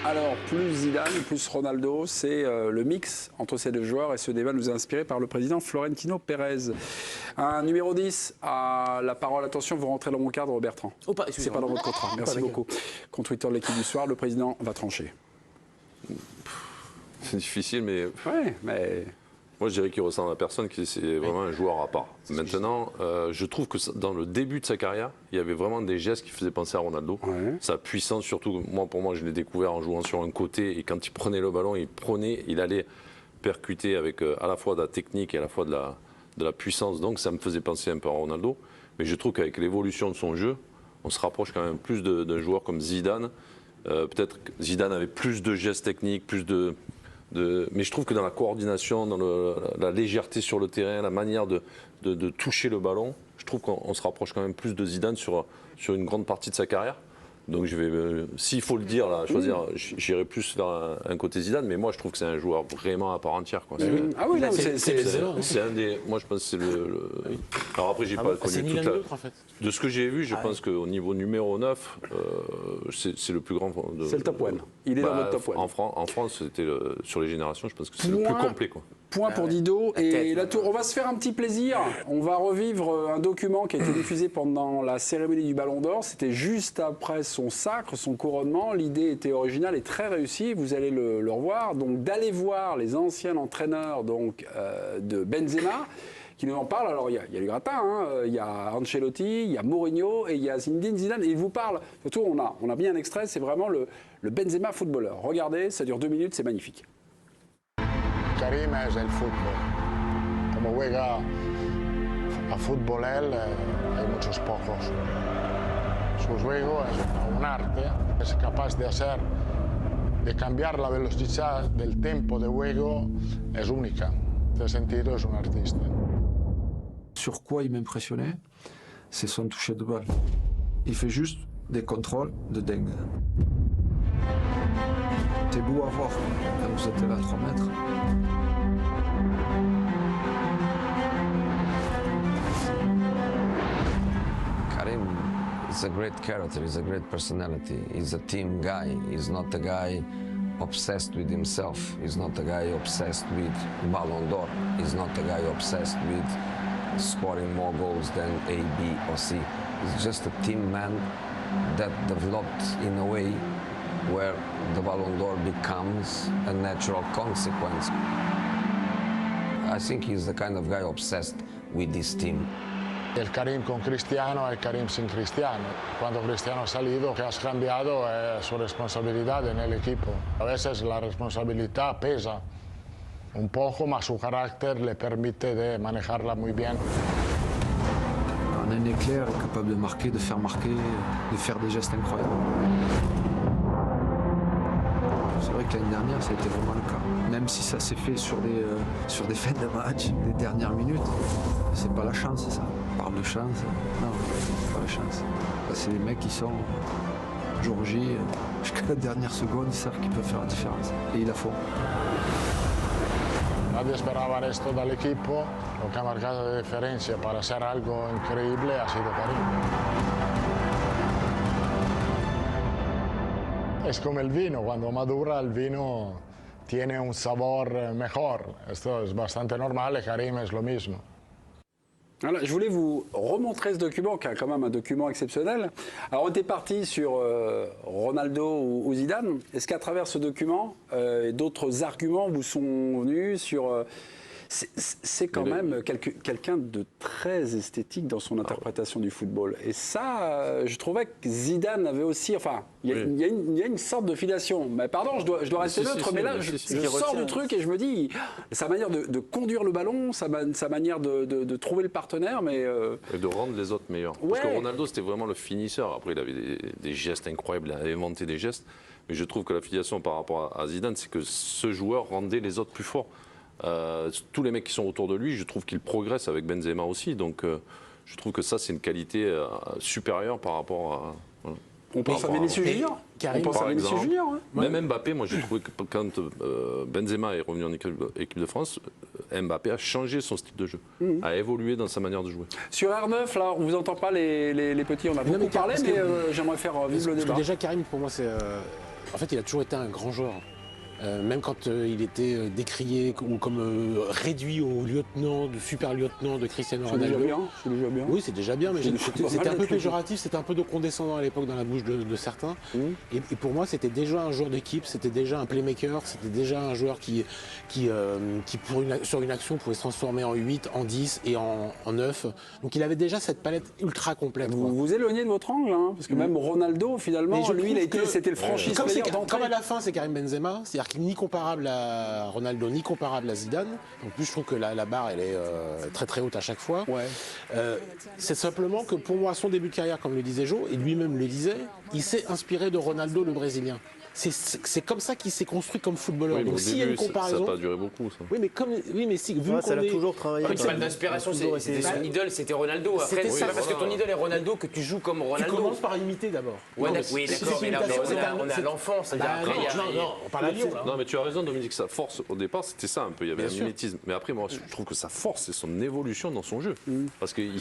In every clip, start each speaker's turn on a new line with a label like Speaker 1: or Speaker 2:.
Speaker 1: Alors, plus Zidane, plus Ronaldo, c'est le mix entre ces deux joueurs et ce débat nous est inspiré par le président Florentino Pérez. Un numéro 10 a la parole. Attention, vous rentrez dans mon cadre, Bertrand.
Speaker 2: Oh,
Speaker 1: c'est pas dans votre contrat. Merci beaucoup. Contre Twitter de l'équipe du soir, le président va trancher.
Speaker 3: C'est difficile, mais...
Speaker 1: Ouais, mais...
Speaker 3: Moi, je dirais qu'il ressemble à personne, que c'est vraiment un joueur à part. Maintenant, je trouve que dans le début de sa carrière, il y avait vraiment des gestes qui faisaient penser à Ronaldo. Ouais. Sa puissance, surtout, pour moi, je l'ai découvert en jouant sur un côté. Et quand il prenait le ballon, il allait percuter avec à la fois de la technique et à la fois de la puissance. Donc, ça me faisait penser un peu à Ronaldo. Mais je trouve qu'avec l'évolution de son jeu, on se rapproche quand même plus d'un joueur comme Zidane. Peut-être que Zidane avait plus de gestes techniques, plus de... Mais je trouve que dans la coordination, dans la légèreté sur le terrain, la manière de toucher le ballon, je trouve qu'on se rapproche quand même plus de Zidane sur une grande partie de sa carrière. Donc je vais, s'il faut le dire, là, choisir, j'irai plus vers un côté Zidane, mais moi je trouve que c'est un joueur vraiment à part entière. Quoi.
Speaker 1: Ah oui,
Speaker 3: c'est un des. Moi je pense que c'est le. Alors après, j'ai pas connu toute la.
Speaker 2: En fait.
Speaker 3: De ce que j'ai vu, je pense qu'au niveau numéro 9, c'est le plus grand.
Speaker 1: C'est le top one. Il est dans votre top one.
Speaker 3: En France, c'était sur les générations, je pense que c'est le plus complet. Quoi.
Speaker 1: Point pour Dido. Et la tour, on va se faire un petit plaisir. On va revivre un document qui a été diffusé pendant la cérémonie du Ballon d'Or. C'était juste après son sacre, son couronnement. L'idée était originale et très réussie. Vous allez le revoir. Donc d'aller voir les anciens entraîneurs de Benzema qui nous en parlent. Alors il y a les gratins, il y a Ancelotti, il y a Mourinho et il y a Zinedine Zidane. Et ils vous parlent. Surtout, on a bien un extrait. C'est vraiment le Benzema footballeur. Regardez, ça dure 2 minutes, c'est magnifique.
Speaker 4: Karim es el fútbol. Como juega a fútbol él, hay muchos pocos. Su juego es un arte, es capaz de cambiar la velocidad del tempo de juego, es única. En ese sentido es un artista.
Speaker 5: Sur quoi il m'impressionnait, c'est son toucher de balle. Il fait juste des contrôles de dingue. C'est beau à voir quand vous êtes là à 3 mètres.
Speaker 6: Karim is a great character, he's a great personality. He's a team guy, he's not a guy obsessed with himself. He's not a guy obsessed with Ballon d'Or. He's not a guy obsessed with scoring more goals than A, B or C. He's just a team man that developed in a way where the Ballon d'Or becomes a natural consequence. I think he's the kind of guy obsessed with this team.
Speaker 4: El Karim con Cristiano, el Karim sin Cristiano. Cuando Cristiano ha salido, que has cambiado es su responsabilidad en el equipo. A veces la responsabilidad pesa un poco, mas su carácter le permite de manejarla muy bien.
Speaker 5: On a un éclair capable de marquer, de faire des gestes incroyables. C'est vrai que l'année dernière, ça a été vraiment le cas. Même si ça s'est fait sur des fins de match, des dernières minutes, c'est pas la chance, ça. On parle de chance, non, c'est pas la chance. C'est les mecs qui sont jour J, jusqu'à la dernière seconde, ils savent qu'ils peuvent faire la différence. Et ils la font.
Speaker 4: Nadie esperaba esto del equipo, lo que ha marcado la diferencia para hacer algo increíble ha sido Karim. Es como el vino, cuando madura el vino tiene un sabor mejor. Esto es bastante normal y Karim es lo mismo.
Speaker 1: Voilà, je voulais vous remontrer ce document, qui est quand même un document exceptionnel. Alors, on était parti sur Ronaldo ou Zidane. Est-ce qu'à travers ce document, d'autres arguments vous sont venus sur... c'est quand même quelqu'un de très esthétique dans son interprétation du football. Et ça, je trouvais que Zidane avait aussi... Enfin, il y a une sorte de filiation. Mais pardon, je dois rester neutre, mais là, je sors du truc et je me dis, sa manière de conduire le ballon, sa manière de trouver le partenaire, mais...
Speaker 3: Et de rendre les autres meilleurs.
Speaker 1: Ouais.
Speaker 3: Parce que Ronaldo, c'était vraiment le finisseur. Après, il avait des gestes incroyables, il a inventé des gestes. Mais je trouve que la filiation par rapport à Zidane, c'est que ce joueur rendait les autres plus forts. Tous les mecs qui sont autour de lui, je trouve qu'ils progressent avec Benzema aussi. Donc, je trouve que ça, c'est une qualité supérieure par rapport à... Voilà.
Speaker 1: On pense à Vinicius Junior.
Speaker 2: Karim,
Speaker 1: on pense à Vinicius Junior. Hein.
Speaker 3: Même Mbappé, moi j'ai trouvé que quand Benzema est revenu en équipe de France, Mbappé a changé son style de jeu, a évolué dans sa manière de jouer.
Speaker 1: Sur R9, là, on ne vous entend pas les petits, on a beaucoup parlé, mais j'aimerais faire vivre le débat.
Speaker 2: Parce que déjà, Karim, pour moi, c'est... En fait, il a toujours été un grand joueur. Même quand il était décrié ou comme réduit au lieutenant, de super lieutenant de Cristiano Ronaldo.
Speaker 1: C'est déjà bien.
Speaker 2: Oui, c'est déjà bien, mais
Speaker 1: C'est
Speaker 2: c'était un peu
Speaker 1: mal,
Speaker 2: péjoratif, c'était un peu de condescendant à l'époque dans la bouche de certains. Et pour moi, c'était déjà un joueur d'équipe, c'était déjà un playmaker, c'était déjà un joueur qui sur une action, pouvait se transformer en 8, en 10 et en 9. Donc il avait déjà cette palette ultra complète.
Speaker 1: Vous vous éloignez de votre angle, hein, parce que même Ronaldo, finalement, c'était le franchise player d'entrée.
Speaker 2: Comme à la fin, c'est Karim Benzema, c'est-à-dire qu'il n'est ni comparable à Ronaldo, ni comparable à Zidane. En plus, je trouve que la barre, elle est très très haute à chaque fois.
Speaker 1: Ouais.
Speaker 2: C'est simplement que pour moi, son début de carrière, comme le disait Joe, et lui-même le disait, il s'est inspiré de Ronaldo, le Brésilien. C'est comme ça qu'il s'est construit comme footballeur.
Speaker 3: Oui,
Speaker 2: donc s'il y a une comparaison,
Speaker 3: ça n'a pas duré beaucoup. Ça.
Speaker 2: oui, mais si, vu
Speaker 7: Ça
Speaker 2: qu'on
Speaker 7: l'a
Speaker 2: est...
Speaker 7: toujours travaillé.
Speaker 8: C'est pas d'inspiration, c'était son idole, c'était Ronaldo. Après,
Speaker 2: C'était
Speaker 8: c'est
Speaker 2: ça.
Speaker 8: pas parce que ton idole est Ronaldo que tu joues comme
Speaker 2: Tu
Speaker 8: Ronaldo.
Speaker 2: commences par imiter d'abord.
Speaker 8: Ouais,
Speaker 2: Non,
Speaker 8: oui, d'accord, mais là, on est à l'enfance.
Speaker 2: Non, on parle à Lyon, là.
Speaker 3: Non, mais tu as raison, Dominique, sa force au départ, c'était ça un peu. Il y avait
Speaker 2: Bien
Speaker 3: un
Speaker 2: sûr.
Speaker 3: mimétisme. Mais après, moi, je trouve que sa force, c'est son évolution dans son jeu. Parce qu'il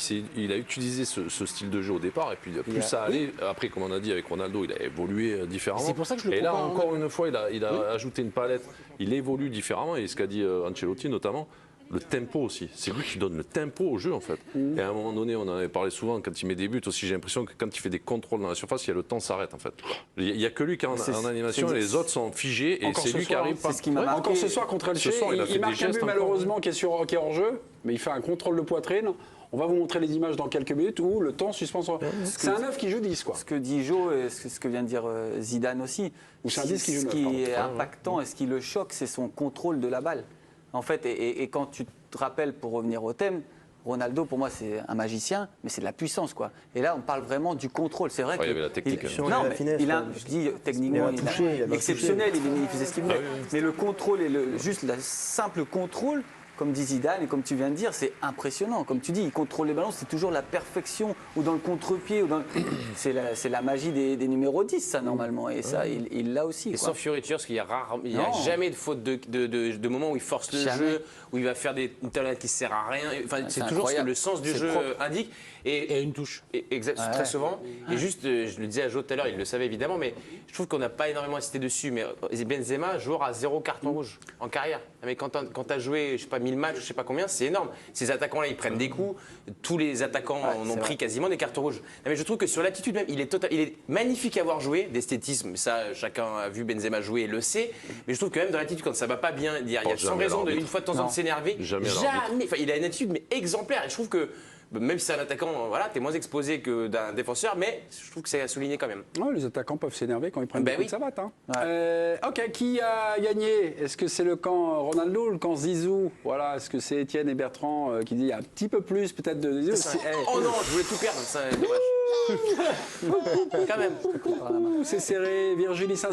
Speaker 3: a utilisé ce style de jeu au départ, et puis plus ça allait. Après, comme on a dit avec Ronaldo, il a évolué différemment.
Speaker 2: C'est pour ça que je le
Speaker 3: Et là,
Speaker 2: compare,
Speaker 3: encore une fois, il a ajouté une palette. Il évolue différemment. Et ce qu'a dit Ancelotti, notamment, le tempo aussi. C'est lui qui donne le tempo au jeu, en fait. Et à un moment donné, on en avait parlé souvent, quand il met des buts aussi, j'ai l'impression que quand il fait des contrôles dans la surface, le temps s'arrête, en fait. Il n'y a que lui qui est en animation, et les autres sont figés, et c'est lui qui arrive pas.
Speaker 1: C'est ce qui m'a marqué. Encore ce soir contre Elche,
Speaker 3: soir, il a fait
Speaker 1: il marque
Speaker 3: des
Speaker 1: un
Speaker 3: gestes
Speaker 1: but
Speaker 3: encore.
Speaker 1: malheureusement qui est hors jeu, mais il fait un contrôle de poitrine. On va vous montrer les images dans quelques minutes où le temps suspend. C'est un 9 qui joue 10, quoi.
Speaker 9: Ce que dit Jo et ce que vient de dire Zidane aussi.
Speaker 1: Ou c'est un 10 qui joue
Speaker 9: Ce
Speaker 1: 9,
Speaker 9: qui
Speaker 1: pardon.
Speaker 9: est impactant et ce qui le choque, c'est son contrôle de la balle. En fait, et quand tu te rappelles, pour revenir au thème, Ronaldo, pour moi, c'est un magicien, mais c'est de la puissance, quoi. Et là, on parle vraiment du contrôle. C'est vrai
Speaker 3: Ouais, il y avait la technique,
Speaker 9: il-
Speaker 3: hein.
Speaker 9: non,
Speaker 7: la
Speaker 9: mais
Speaker 7: finesse,
Speaker 9: il a,
Speaker 7: ouais.
Speaker 9: je dis techniquement,
Speaker 7: Il a touché, il a
Speaker 9: exceptionnel. Il faisait ce qu'il voulait. Mais le contrôle et juste le simple contrôle. Comme dit Zidane et comme tu viens de dire, c'est impressionnant. Comme tu dis, il contrôle les ballons, c'est toujours la perfection, ou dans le contre-pied, ou dans c'est la magie des numéros 10, ça, normalement. Et ça, il l'a aussi.
Speaker 8: Et
Speaker 9: quoi.
Speaker 8: sans fioriture, parce qu'il n'y a
Speaker 9: Non.
Speaker 8: jamais de faute de moment où il force le
Speaker 9: Jamais.
Speaker 8: jeu, où il va faire une talonnade qui ne sert à rien. Enfin, c'est toujours ce que
Speaker 9: incroyable.
Speaker 8: le sens du
Speaker 9: C'est
Speaker 8: jeu
Speaker 9: propre.
Speaker 8: indique.
Speaker 2: Et une touche.
Speaker 8: Très souvent. Et juste, je le disais à Jo tout à l'heure, il le savait évidemment, mais je trouve qu'on n'a pas énormément insisté dessus. Mais Benzema, joueur à 0 carton rouge en carrière. Mais quand tu as joué, je sais pas, 1000 matchs, je sais pas combien, c'est énorme. Ces attaquants-là, ils prennent des coups. Tous les attaquants en ont pris quasiment des cartons rouges. Non, mais je trouve que sur l'attitude même, il est magnifique à avoir joué, d'esthétisme. Ça, chacun a vu Benzema jouer et le sait. Mais je trouve que même dans l'attitude, quand ça va pas bien, il y a sans
Speaker 3: jamais à
Speaker 8: raison de
Speaker 3: l'arbitre.
Speaker 8: une fois de temps en temps de s'énerver.
Speaker 3: Jamais à l'arbitre.
Speaker 8: Enfin, il a une attitude mais exemplaire. Et je trouve que même si c'est un attaquant, voilà, t'es moins exposé que d'un défenseur, mais je trouve que c'est à souligner quand même.
Speaker 1: Ouais, les attaquants peuvent s'énerver quand ils prennent
Speaker 8: Ben
Speaker 1: des coups de savate. Hein. Ok, qui a gagné? Est-ce que c'est le camp Ronaldo ou le camp Zizou? Voilà, est-ce que c'est Étienne et Bertrand qui dit un petit peu plus peut-être de Zizou?
Speaker 8: Oh non, je voulais tout perdre, c'est dommage. Quand même.
Speaker 1: C'est serré, Virginie Saint